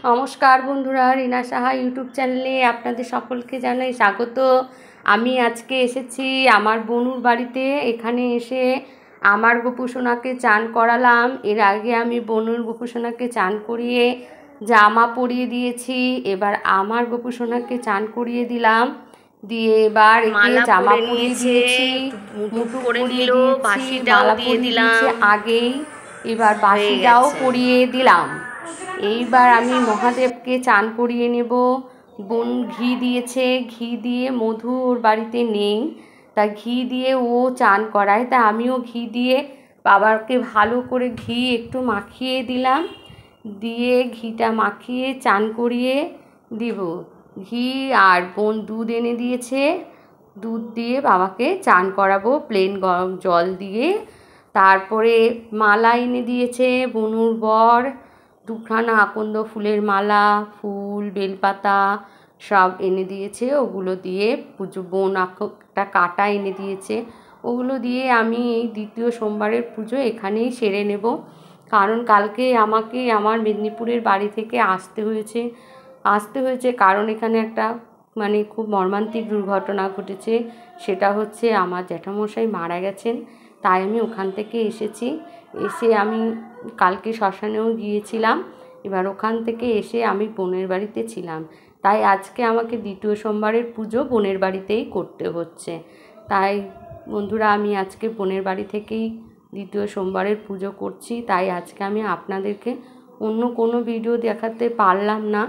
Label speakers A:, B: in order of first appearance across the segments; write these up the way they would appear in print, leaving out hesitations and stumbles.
A: নমস্কার বন্ধুরা, রিনা সাহা ইউটিউব চ্যানেলে আপনাদের সকলকে জানাই স্বাগত। আমি আজকে এসেছি আমার বনুর বাড়িতে। এখানে এসে আমার গোপুসোনাকে চান করালাম। এর আগে আমি বনুর গোপুসোনাকে চান করিয়ে জামা পরিয়ে দিয়েছি। এবার আমার গোপুসোনাকে চান করিয়ে দিলাম, দিয়ে এবার একে জামা পরিয়ে দিয়েছি, মুটু পরিয়ে দিয়েছি, মালা পরিয়ে দিয়েছি আগেই। এবার বাসিটাও পরিয়ে দিলাম। এইবার আমি মহাদেবকে চান করিয়ে নেব। বোন ঘি দিয়েছে, ঘি দিয়ে মধু ওর বাড়িতে নেই, তা ঘি দিয়ে ও চান করায়, তা আমিও ঘি দিয়ে বাবাকে ভালো করে ঘি একটু মাখিয়ে দিলাম, দিয়ে ঘিটা মাখিয়ে চান করিয়ে দিব। ঘি আর বোন দুধ এনে দিয়েছে, দুধ দিয়ে বাবাকে চান করাবো প্লেন গরম জল দিয়ে। তারপরে মালা এনে দিয়েছে বনুর বর, দুখানা আকন্দ ফুলের মালা, ফুল, বেলপাতা সব এনে দিয়েছে। ওগুলো দিয়ে পুজো, বোন একটা কাটা এনে দিয়েছে, ওগুলো দিয়ে আমি এই দ্বিতীয় সোমবারের পুজো এখানেই সেরে নেব। কারণ কালকে আমাকে আমার মেদিনীপুরের বাড়ি থেকে আসতে হয়েছে কারণ এখানে একটা খুব মর্মান্তিক দুর্ঘটনা ঘটেছে। সেটা হচ্ছে আমার জ্যাঠামশাই মারা গেছেন, তাই আমি ওখান থেকে এসেছি। এসে আমি কালকে শ্মশানেও গিয়েছিলাম। এবার ওখান থেকে এসে আমি বোনের বাড়িতে ছিলাম, তাই আজকে আমাকে দ্বিতীয় সোমবারের পুজো বোনের বাড়িতেই করতে হচ্ছে। তাই বন্ধুরা, আমি আজকে বোনের বাড়ি থেকেই দ্বিতীয় সোমবারের পুজো করছি। তাই আজকে আমি আপনাদেরকে অন্য কোনো ভিডিও দেখাতে পারলাম না,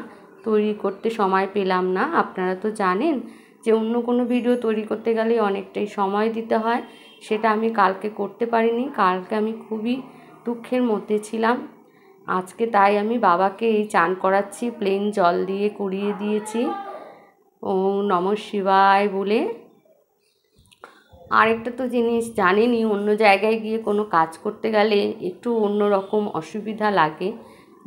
A: তৈরি করতে সময় পেলাম না। আপনারা তো জানেন যে অন্য কোনো ভিডিও তৈরি করতে গেলে অনেকটাই সময় দিতে হয়, সেটা আমি কালকে করতে পারিনি। কালকে আমি খুবই দুঃখের মধ্যে ছিলাম। আজকে তাই আমি বাবাকে এই চান করাচ্ছি, প্লেন জল দিয়ে করিয়ে দিয়েছি ওম নমঃ শিবায় বলে। আরেকটা তো জিনিস জানেনই, অন্য জায়গায় গিয়ে কোনো কাজ করতে গেলে একটু অন্য রকম অসুবিধা লাগে।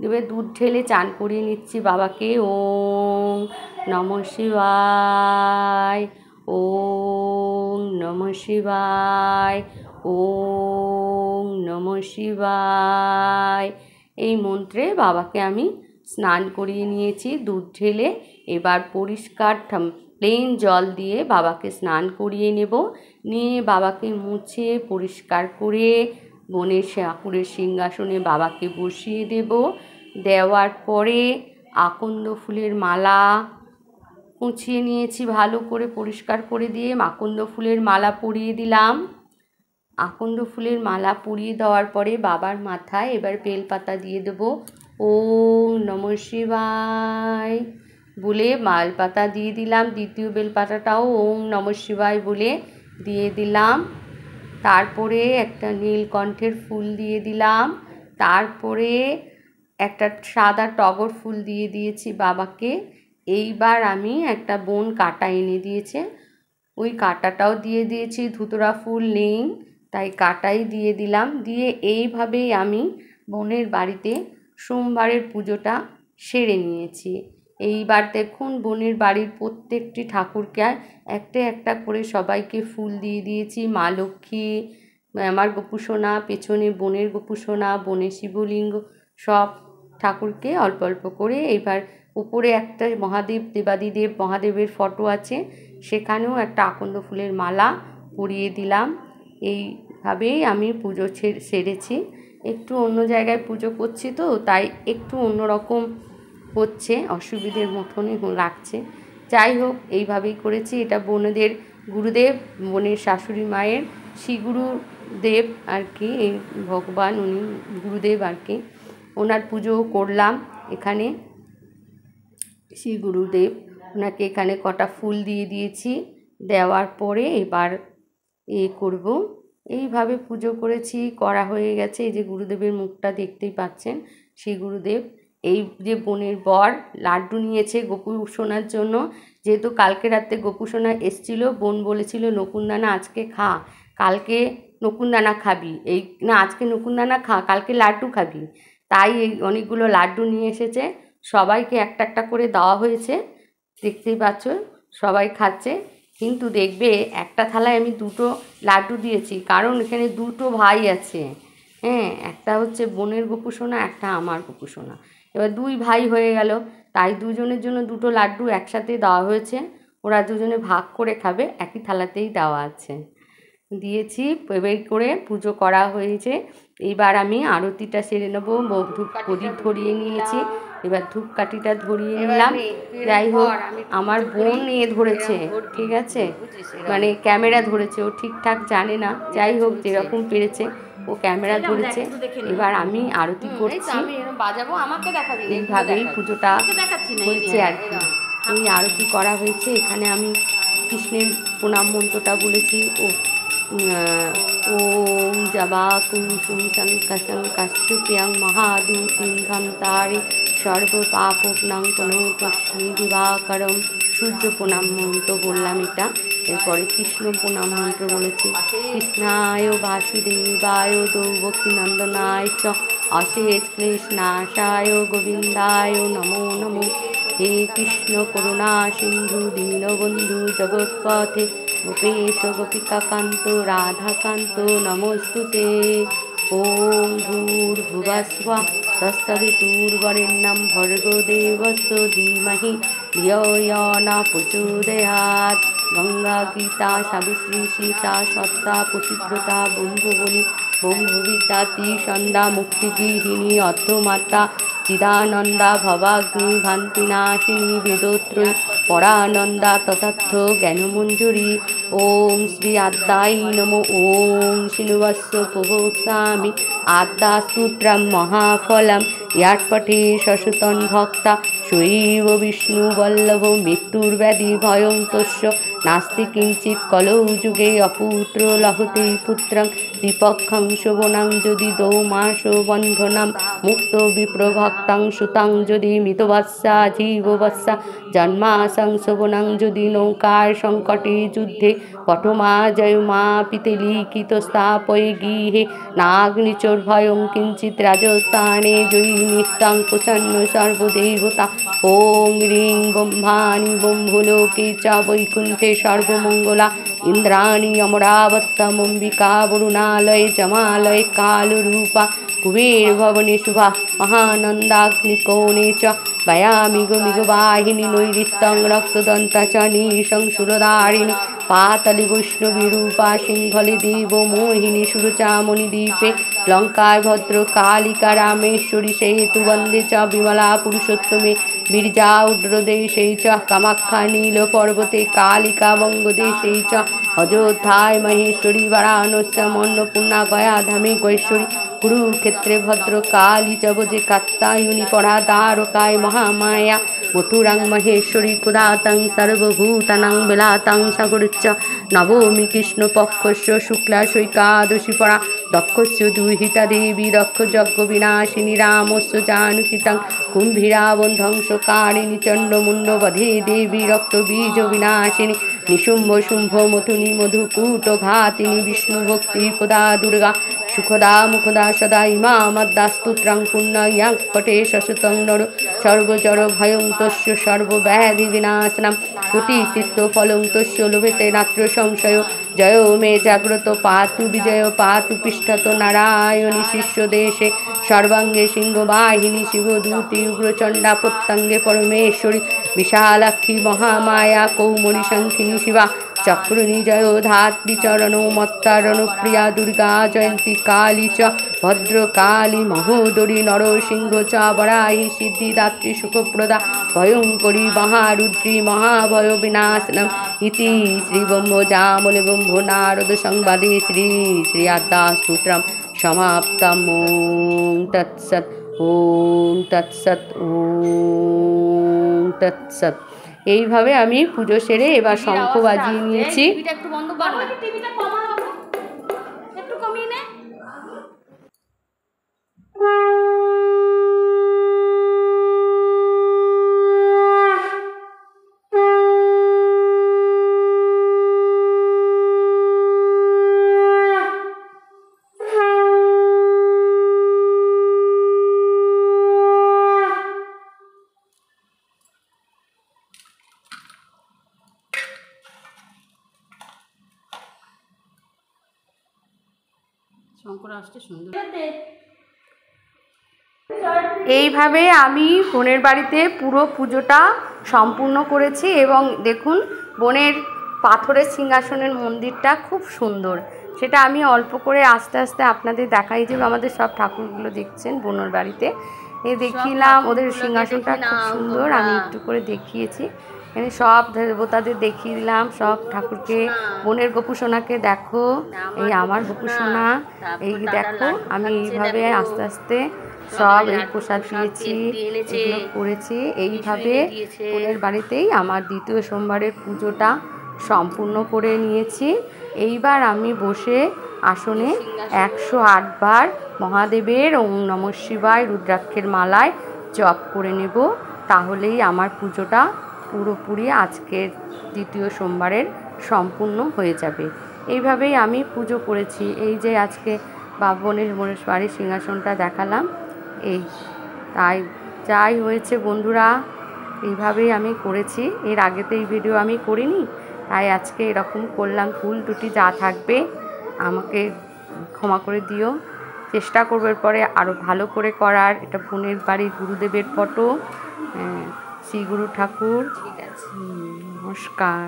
A: এবার দুধ ঢেলে চান করিয়ে নিচ্ছি বাবাকে। ওম নমঃ শিবায়, ওম নমঃ শিবায়, ওম নমঃ শিবায়, এই মন্ত্রে বাবাকে আমি স্নান করিয়ে নিয়েছি দুধ ঢেলে। এবার পরিষ্কার প্লেন জল দিয়ে বাবাকে স্নান করিয়ে নেব। নিয়ে বাবাকে মুছে পরিষ্কার করে বনের ঠাকুরের সিংহাসনে বাবাকে বসিয়ে দেব। দেওয়ার পরে আকন্দ ফুলের মালা মুছিয়ে নিয়েছি, ভালো করে পরিষ্কার করে দিয়ে আকন্দ ফুলের মালা পরিয়ে দিলাম। আকন্দ ফুলের মালা পরিয়ে দেওয়ার পরে বাবার মাথায় এবার বেলপাতা দিয়ে দেবো। ওম নমঃ শিবায় বলে বেলপাতা দিয়ে দিলাম। দ্বিতীয় বেলপাতাটাও ওম নমঃ শিবায় বলে দিয়ে দিলাম। তারপরে একটা নীলকণ্ঠের ফুল দিয়ে দিলাম। তারপরে একটা সাদা টগর ফুল দিয়ে দিয়েছি বাবাকে। এইবার আমি একটা বোন কাটা এনে দিয়েছে, ওই কাটাটাও দিয়ে দিয়েছি। ধুতরা ফুল নেই, তাই কাটাই দিয়ে দিলাম। দিয়ে এইভাবেই আমি বোনের বাড়িতে সোমবারের পুজোটা সেরে নিয়েছি। এইবার দেখুন, বোনের বাড়ির প্রত্যেকটি ঠাকুরকে একটা একটা করে সবাইকে ফুল দিয়ে দিয়েছি। মা লক্ষ্মী, আমার গোপুসোনা, পেছনে বোনের গোপুসোনা, বোনের শিবলিঙ্গ, সব ঠাকুরকে অল্প অল্প করে। এবার উপরে একটা মহাদেব, দেবাদিদেব মহাদেবের ফটো আছে, সেখানেও একটা আকন্দ ফুলের মালা পরিয়ে দিলাম। এইভাবেই আমি পুজো সেরেছি। একটু অন্য জায়গায় পুজো করছি তো, তাই একটু অন্যরকম হচ্ছে, অসুবিধের মতনই লাগছে। যাই হোক, এইভাবেই করেছি। এটা বোনেদের গুরুদেব, বোনের শাশুড়ি মায়ের শ্রী গুরুদেব আর কি, এই ভগবান উনি গুরুদেব আর কি, ওনার পুজো করলাম এখানে। শ্রী গুরুদেব, ওনাকে এখানে কটা ফুল দিয়ে দিয়েছি। দেওয়ার পরে এবার করব। এইভাবে পুজো করেছি, করা হয়ে গেছে। এই যে গুরুদেবের মুখটা দেখতেই পাচ্ছেন, শ্রী গুরুদেব। এই যে বোনের বর লাড্ডু নিয়েছে গোপুসোনার জন্য, যেহেতু কালকে রাতে গোপুসোনা এসছিল, বোন বলেছিল নকুনদানা আজকে খা, কালকে নকুনদানা খাবি, এই না আজকে নকুনদানা খা, কালকে লাড্ডু খাবি। তাই এই অনেকগুলো লাড্ডু নিয়ে এসেছে, সবাইকে একটা একটা করে দেওয়া হয়েছে, দেখতেই পাচ্ছ সবাই খাচ্ছে। কিন্তু দেখবে একটা থালায় আমি দুটো লাড্ডু দিয়েছি, কারণ এখানে দুটো ভাই আছে। হ্যাঁ, একটা হচ্ছে বোনের গোপুসোনা, একটা আমার গোপুসোনা। এবার দুই ভাই হয়ে গেল, তাই দুজনের জন্য দুটো লাড্ডু একসাথে দেওয়া হয়েছে। ওরা দুজনে ভাগ করে খাবে, একই থালাতেই দেওয়া আছে। দিয়েছি, এবার করে পুজো করা হয়েছে। এইবার আমি আরতিটা সেরে নেবো। ধূপ প্রদীপ ধরিয়ে নিয়েছি, এবার ধূপকাঠিটা ধরিয়ে নিলাম। যাই হোক, আমার বোন ধরেছে, ঠিক আছে, মানে ক্যামেরা ধরেছে, ও ঠিকঠাক জানে না। যাই হোক, যেরকম পেরেছে ও ক্যামেরা ধরেছে। এবার আমি আরতি করছি, বাজাবো, আমাকে দেখাবি, এইভাবেই পুজোটা হয়েছে আর কি। এই আরতি করা হয়েছে। এখানে আমি কৃষ্ণের প্রণাম মন্ত্রটা বলেছি। ওম জবা কুসুম শঙ্কসং কাশ্যপ্যাং মহাদূতিং ঘন্তারে সর্বপাপনাং প্রণতস্মি দিবাকরম। সূর্য প্রণাম মন্ত্র বললাম এটা। এরপরে কৃষ্ণ প্রণাম মন্ত্র বলেছি। কৃষ্ণায় বাসুদেবায় দেবকীনন্দনায় চ অশেষ ক্লেশনাশায় গোবিন্দায় নমো নমো। হে কৃষ্ণ করুণা সিন্ধু দীনবন্ধু জগৎপথে গোপেশ গোপিকাকান্ত রাধাকান্ত নমস্তুতে। ওম ভূর্ভুবস্সুঃ তৎসবিতুর্বরেণ্যং ভর্গো দেবস্য ধীমহি ধিয়ো यो न प्रचोदयात्। गंगा गीता सावित्री सीता सत्ता पतिव्रता ब्रह्मबली ब्रह्मविद्या त्रिसन्ध्या मुक्तिगृहिणी अर्थमाता चिदानंदा भवाग्नि भान्तिनाशिनी वेदोत्रयी परानंदा तथार्थ ज्ञानमंजरी। ओम श्री आद्याय नमो। ओम श्रीनिवास प्रवक्ष्यामि आद्यास्तोत्रं महाफलं यत्पठे शशुतं भक्ता शैव विष्णुवल्लभ। मृत्युर्व्याधि भयं तस्य नास्ति किंचित् कलौ युगे अपुत्र लभते पुत्रं त्रिपक्षं शोभनं यदि दौमासो बन्धनं मुक्त विप्रभक्तं सुतं यदि मृतवत्सा जीववत्सा जन्मासं शोभनं यदि नौकार संकटे युद्धे पठमा जयमा पिते लिखित स्थापये गृहे नाग्निचोर्भयं किंचित् राजस्थाने जयी नित्यं प्रसन्न सर्वदेवता। ओं ह्रीं ब्रह्माणि ब्रह्मलोके च वैकुण्ठे सर्वमङ्गला इन्द्राणि अमरावत्यमम्बिका वरुणालये जमालये कालरूपा कुबेरभवने शुभा महानन्दाग्निकोणे च वयामिगमिगवाहिनी नैऋत्यं रक्तदन्ता च निशं शूलधारिणी पातलि वैष्णवीरूपा सिंहले देवमोहिनी सुरचामणिद्वीपे लङ्काय भद्रकालिका रामेश्वरी सेतुबन्धे च विमला पुरुषोत्तमे गिरिजा उड्रदेशे च कामाख्या नीलपर्वते कालिका वङ्गदेशे च अयोध्याय महेश्वरी वाराणस्याम् अन्नपूर्णा गयाधामे गैश्वरी कुरुक्षेत्रे भद्रकाली च भजे कात्यायनी पराद्वारकाय महामाया मथुरां महेश्वरी कुदातां सर्वभूतानां बेलातां सागरच्च। नवमी कृष्णपक्षस्य शुक्लाशैकादशी परा दक्षस्य दुहिता देवी दक्षयज्ञविनाशिनी रामस्य जानकीतां कुम्भीरावध्वंसकारिणी चण्डमुण्डवधे देवी रक्तबीजविनाशिनी निशुम्भ शुम्भ मथुनी मधुकूटघातिनी विष्णुभक्तिप्रदा दुर्गा सुखदा मुखदा सदा इमामद्दास्तोत्रं पुण्यं पठे शशतं नर सर्वजर भयं तस्य सर्वव्याधिविनाशनं कोटितीर्थफलं तस्य लभते नात्र संशयो। जयो मे जाग्रत पातु विजय पातु पृष्ठत नारायणी शिष्यदेशे सर्वांगे सिंहवाहिनी शिवदूती उग्रचण्डा प्रत्यंगे परमेश्वरी विशालाक्षी महामाया कौमरी शंखिनी शिवा चक्रुनि जयो धात्री चरणो मत्तारण प्रिया दुर्गा जयंती काली च भद्रकाली महोदरी नरसिंह च वराही सिद्धिदात्री सुखप्रदा भयंकरी महारुद्री महाभय विनाशनम्। इति श्री ब्रह्मजामले ब्रह्म नारद संवादे श्री श्री आद्यास्तोत्रं समाप्तम्। ओं तत्सत् ओं तत्सत् ओं तत्सत्। এইভাবে আমি পুজো সেরে এবার শঙ্খ বাজিয়ে নিয়েছি। একটু বন্ধ কর না, টিভিটা কমা একটু কমিয়ে নে। শঙ্কর আসতে সুন্দর এইভাবে আমি বোনের বাড়িতে পুরো পুজোটা সম্পূর্ণ করেছি এবং দেখুন বোনের পাথরের সিংহাসনের মন্দিরটা খুব সুন্দর, সেটা আমি অল্প করে আস্তে আস্তে আপনাদের দেখাই। যে আমাদের সব ঠাকুরগুলো দেখছেন বোনের বাড়িতে দেখিলাম, ওদের সিংহাসনটা খুব সুন্দর, আমি একটু করে দেখিয়েছি। এখানে সব দেবতাদের দেখিয়ে দিলাম, সব ঠাকুরকে। বোনের গোপুসোনাকে দেখো, এই আমার গোপুসোনা, এই দেখো আমি এইভাবে আস্তে আস্তে সব এই প্রসাদ দিয়েছি, এগুলো করেছি। এইভাবে বোনের বাড়িতেই আমার দ্বিতীয় সোমবারের পুজোটা সম্পূর্ণ করে নিয়েছি। এইবার আমি বসে আসনে 108 বার মহাদেবের ওম নমঃ শিবায় রুদ্রাক্ষের মালায় জপ করে নেব, তাহলেই আমার পুজোটা পুরোপুরি আজকের দ্বিতীয় সোমবারের সম্পূর্ণ হয়ে যাবে। এইভাবেই আমি পুজো করেছি। এই যে আজকে বোনের বাড়ির সিংহাসনটা দেখালাম, এই তাই যাই হয়েছে বন্ধুরা, এইভাবেই আমি করেছি। এর আগে তো এই ভিডিও আমি করিনি, তাই আজকে এরকম করলাম। ভুল ত্রুটি যা থাকবে আমাকে ক্ষমা করে দিও। চেষ্টা করবো এরপরে আরও ভালো করে করার। এটা বোনের বাড়ির গুরুদেবের ফটো, শ্রী গুরু ঠাকুর। ঠিক আছে, নমস্কার।